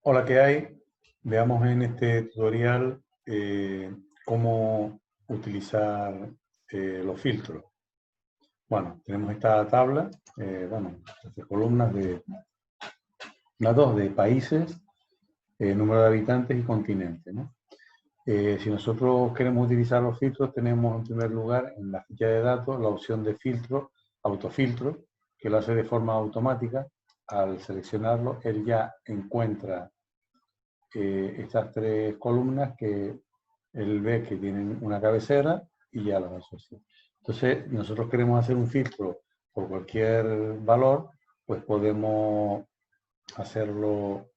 Hola, ¿qué hay? Veamos en este tutorial cómo utilizar los filtros. Bueno, tenemos esta tabla, estas columnas de las dos de países, número de habitantes y continente, ¿no? Si nosotros queremos utilizar los filtros, tenemos en primer lugar en la ficha de datos la opción de filtro, autofiltro, que lo hace de forma automática. Al seleccionarlo, él ya encuentra estas tres columnas que él ve que tienen una cabecera y ya las asocia. Entonces, nosotros queremos hacer un filtro por cualquier valor, pues podemos hacerlo,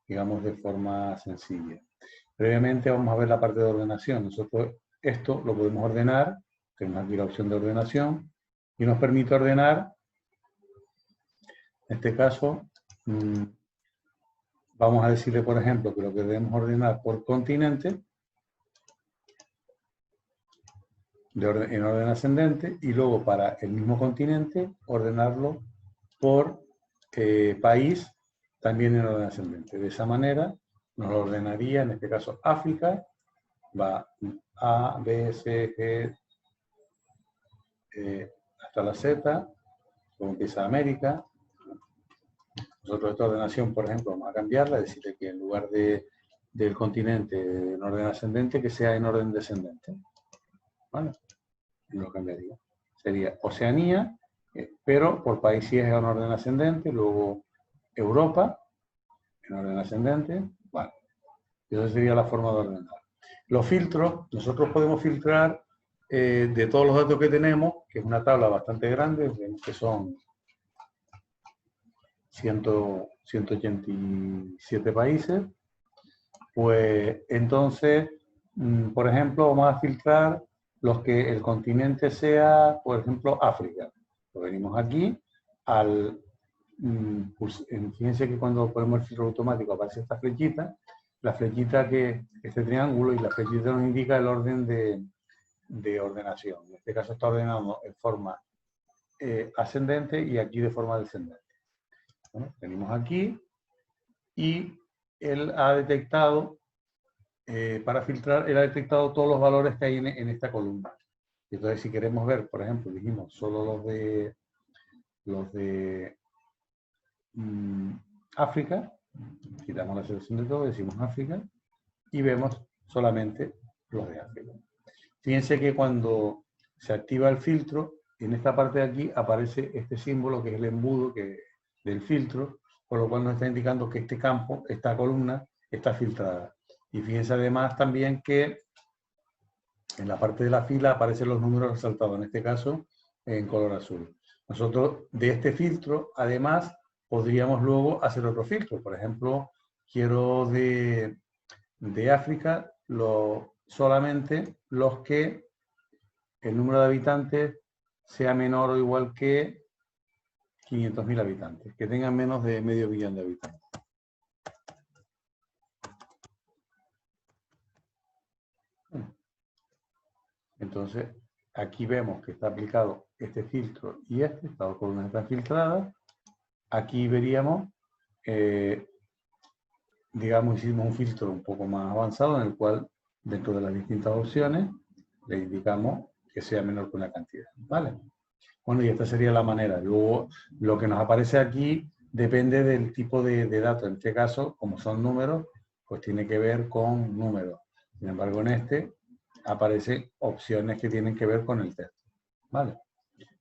digamos, de forma sencilla. Previamente vamos a ver la parte de ordenación. Nosotros esto lo podemos ordenar, tenemos aquí la opción de ordenación, y nos permite ordenar, en este caso, vamos a decirle, por ejemplo, que lo que debemos ordenar por continente, en orden ascendente, y luego para el mismo continente ordenarlo por país, también en orden ascendente. De esa manera nos lo ordenaría, en este caso África, va A, B, C, G, hasta la Z, luego empieza América. Nosotros esta ordenación, por ejemplo, vamos a cambiarla, decirle que en lugar del continente en orden ascendente, que sea en orden descendente. ¿Vale? Lo cambiaría. Sería Oceanía, pero por país sí es en orden ascendente, luego Europa, en orden ascendente. Bueno, esa sería la forma de ordenar. Los filtros, nosotros podemos filtrar de todos los datos que tenemos, que es una tabla bastante grande, que son 187 países. Pues entonces, por ejemplo, vamos a filtrar los que el continente sea, por ejemplo, África. Lo venimos aquí, fíjense que cuando ponemos el filtro automático aparece esta flechita, la flechita que este triángulo, y la flechita nos indica el orden de ordenación. En este caso está ordenado en forma ascendente y aquí de forma descendente. Bueno, venimos aquí y él ha detectado, para filtrar, él ha detectado todos los valores que hay en esta columna. Entonces, si queremos ver, por ejemplo, dijimos solo los de África, quitamos la selección de todo, decimos África, y vemos solamente los de África. Fíjense que cuando se activa el filtro, en esta parte de aquí aparece este símbolo que es el embudo del filtro, por lo cual nos está indicando que este campo, esta columna, está filtrada. Y fíjense además también que en la parte de la fila aparecen los números resaltados, en este caso en color azul. Nosotros de este filtro, además, podríamos luego hacer otro filtro. Por ejemplo, quiero de África solamente los que el número de habitantes sea menor o igual que 500.000 habitantes, que tengan menos de medio billón de habitantes. Entonces, aquí vemos que está aplicado este filtro y estas dos columnas están filtradas. Aquí veríamos, digamos, hicimos un filtro un poco más avanzado en el cual, dentro de las distintas opciones, le indicamos que sea menor que una cantidad. ¿Vale? Bueno, y esta sería la manera. Luego, lo que nos aparece aquí depende del tipo de dato. En este caso, como son números, pues tiene que ver con números. Sin embargo, en este aparecen opciones que tienen que ver con el texto. ¿Vale?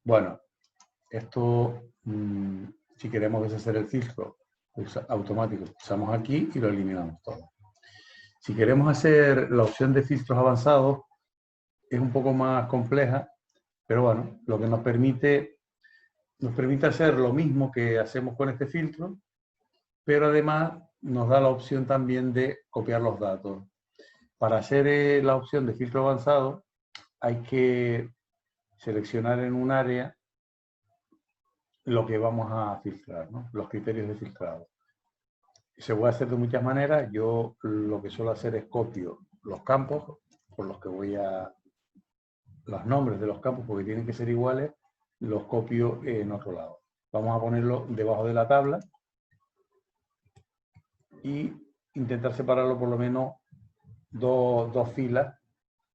Bueno, esto, si queremos deshacer el filtro automático, pulsamos aquí y lo eliminamos todo. Si queremos hacer la opción de filtros avanzados, es un poco más compleja, pero bueno, lo que nos permite hacer lo mismo que hacemos con este filtro, pero además nos da la opción también de copiar los datos. Para hacer la opción de filtro avanzado hay que seleccionar en un área lo que vamos a filtrar, ¿no? Los criterios de filtrado. Se puede hacer de muchas maneras. Yo lo que suelo hacer es copio los campos por los que los nombres de los campos, porque tienen que ser iguales, los copio en otro lado. Vamos a ponerlo debajo de la tabla. y intentar separarlo por lo menos dos filas,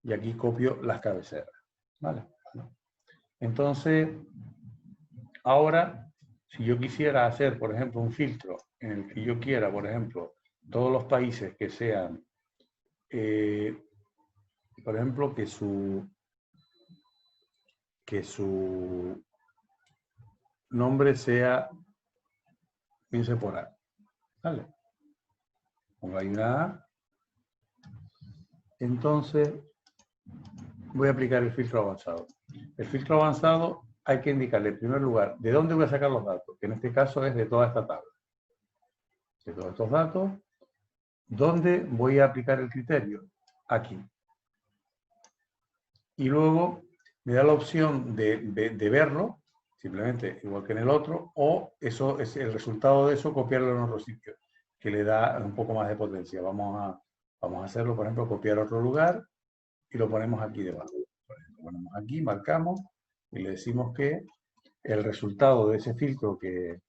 y aquí copio las cabeceras, ¿vale? Entonces, ahora, si yo quisiera hacer, por ejemplo, un filtro en el que yo quiera, por ejemplo, todos los países que sean, por ejemplo, que su nombre sea, piense por A, ¿vale? Pongo ahí una A. Entonces, voy a aplicar el filtro avanzado. El filtro avanzado hay que indicarle, en primer lugar, de dónde voy a sacar los datos, que en este caso es de toda esta tabla. De todos estos datos, ¿dónde voy a aplicar el criterio? Aquí. Y luego me da la opción de verlo, simplemente igual que en el otro, o eso es el resultado de eso, copiarlo en otro sitio, que le da un poco más de potencia. Vamos a hacerlo, por ejemplo, copiar otro lugar y lo ponemos aquí debajo. Lo ponemos aquí, marcamos y le decimos que el resultado de ese filtro que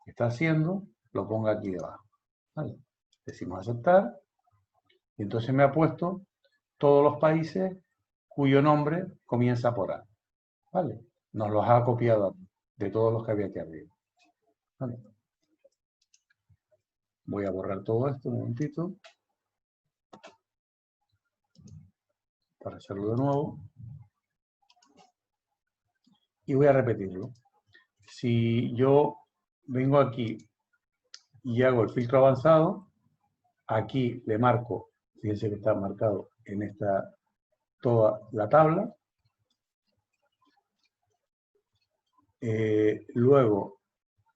está haciendo lo ponga aquí debajo. ¿Vale? Decimos aceptar y entonces me ha puesto todos los países cuyo nombre comienza por A. ¿Vale? Nos los ha copiado aquí, de todos los que había aquí arriba. ¿Vale? Voy a borrar todo esto un momentito para hacerlo de nuevo. Y voy a repetirlo. Si yo vengo aquí y hago el filtro avanzado, aquí le marco, fíjense que está marcado en esta toda la tabla. Luego,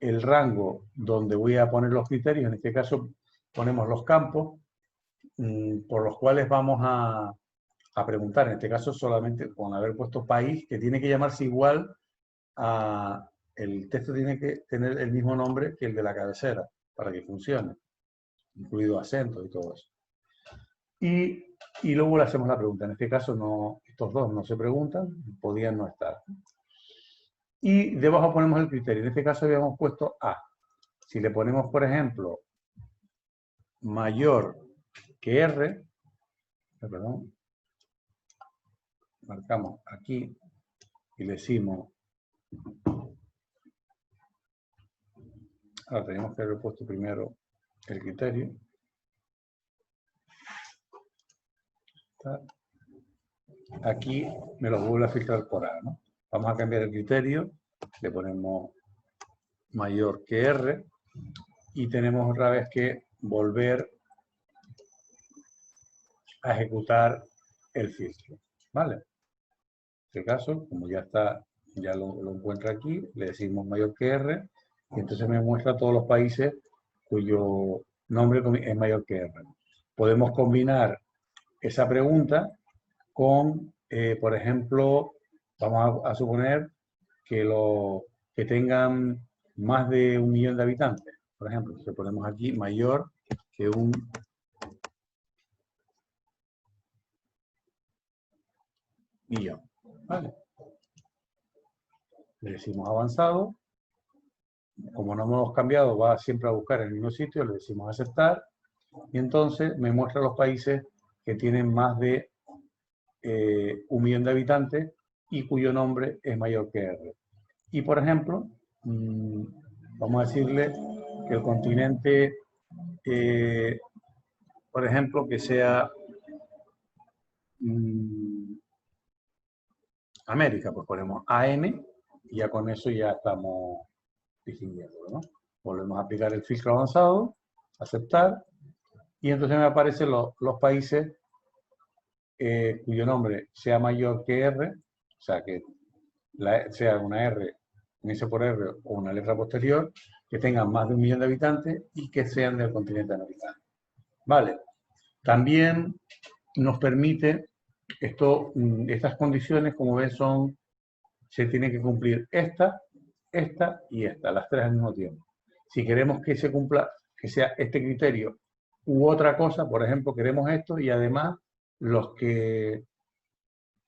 el rango donde voy a poner los criterios, en este caso ponemos los campos por los cuales vamos a preguntar, en este caso solamente con haber puesto país, que tiene que llamarse igual a, el texto tiene que tener el mismo nombre que el de la cabecera para que funcione, incluido acentos y todo eso. Y luego le hacemos la pregunta, en este caso no, estos dos no se preguntan, podían no estar. Y debajo ponemos el criterio, en este caso habíamos puesto A. Si le ponemos, por ejemplo, mayor que R, perdón, marcamos aquí y le decimos, ahora tenemos que haber puesto primero el criterio. Aquí me lo vuelve a filtrar por A, ¿no? Vamos a cambiar el criterio, le ponemos mayor que R y tenemos otra vez que volver a ejecutar el filtro, ¿vale? En este caso, como ya está, ya lo encuentra aquí, le decimos mayor que R y entonces me muestra todos los países cuyo nombre es mayor que R. Podemos combinar esa pregunta con, por ejemplo, vamos a suponer que tengan más de 1 millón de habitantes. Por ejemplo, si ponemos aquí mayor que 1 millón. ¿Vale? Le decimos avanzado. Como no hemos cambiado, va siempre a buscar el mismo sitio, le decimos aceptar. Y entonces me muestra los países que tienen más de 1 millón de habitantes y cuyo nombre es mayor que R. Y por ejemplo, vamos a decirle que el continente, por ejemplo, que sea América, pues ponemos AM y ya con eso ya estamos distinguiendo, ¿no? Volvemos a aplicar el filtro avanzado, aceptar, y entonces me aparecen los países cuyo nombre sea mayor que R, o sea, que sea una R, un S por R o una letra posterior, que tengan más de 1 millón de habitantes y que sean del continente americano. Vale. También nos permite, estas condiciones, como ven, se tienen que cumplir esta y esta, las tres al mismo tiempo. Si queremos que se cumpla, que sea este criterio u otra cosa, por ejemplo, queremos esto y además los que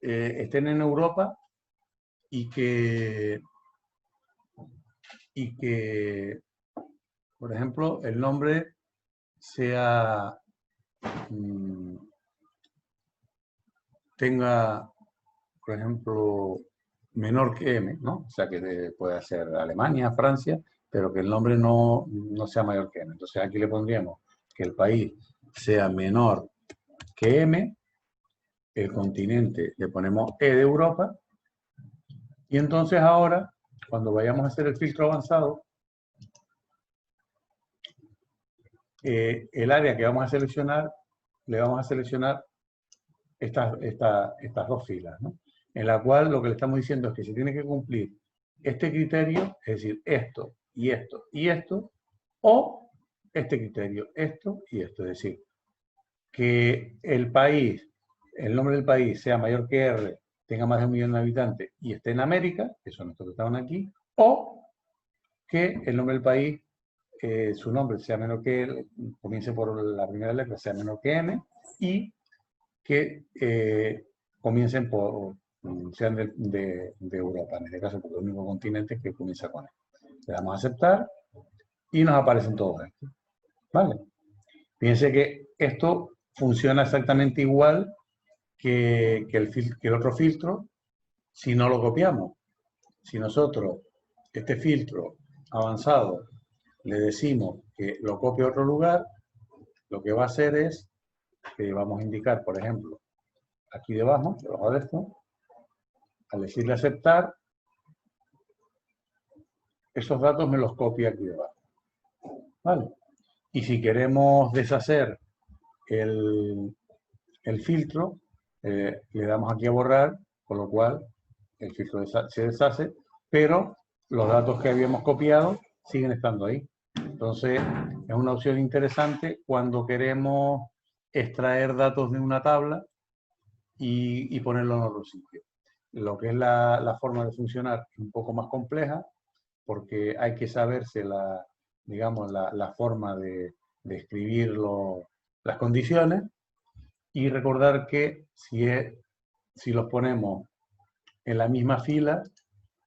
estén en Europa y que, por ejemplo, el nombre sea, tenga, por ejemplo, menor que M, ¿no? O sea, que puede ser Alemania, Francia, pero que el nombre no sea mayor que M. Entonces aquí le pondríamos que el país sea menor que M, el continente le ponemos E de Europa, y entonces ahora, cuando vayamos a hacer el filtro avanzado, el área que vamos a seleccionar, le vamos a seleccionar estas dos filas, ¿no? En la cual lo que le estamos diciendo es que se tiene que cumplir este criterio, es decir, esto y esto y esto, o este criterio, esto y esto. Es decir, que el país, el nombre del país sea mayor que R, tenga más de 1 millón de habitantes y esté en América, que son estos que estaban aquí, o que el nombre del país, su nombre sea menor que L, comience por la primera letra, sea menor que M, y que comiencen por, sean de Europa, en este caso, porque es el único continente que comienza con él. Le damos a aceptar y nos aparecen todos estos. ¿Vale? Fíjense que esto funciona exactamente igual que el otro filtro si no lo copiamos. Si nosotros este filtro avanzado le decimos que lo copie a otro lugar, lo que va a hacer es que vamos a indicar, por ejemplo, aquí debajo de esto, al decirle aceptar, esos datos me los copia aquí debajo. ¿Vale? Y si queremos deshacer el filtro, le damos aquí a borrar, con lo cual el filtro se deshace, pero los datos que habíamos copiado siguen estando ahí. Entonces, es una opción interesante cuando queremos extraer datos de una tabla y ponerlo en otro sitio. Lo que es la forma de funcionar es un poco más compleja, porque hay que saberse digamos, la forma de escribir las condiciones, y recordar que si los ponemos en la misma fila,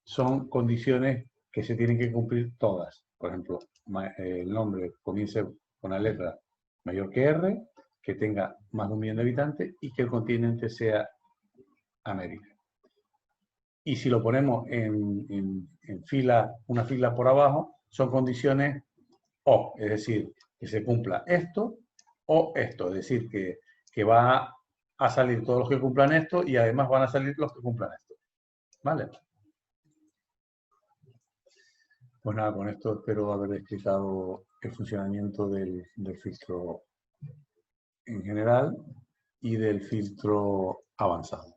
son condiciones que se tienen que cumplir todas. Por ejemplo, el nombre comience con la letra mayor que R, que tenga más de 1 millón de habitantes y que el continente sea América. Y si lo ponemos en una fila por abajo, son condiciones O, es decir, que se cumpla esto o esto, es decir, que va a salir todos los que cumplan esto y además van a salir los que cumplan esto. ¿Vale? Pues nada, con esto espero haber explicado el funcionamiento del filtro en general y del filtro avanzado.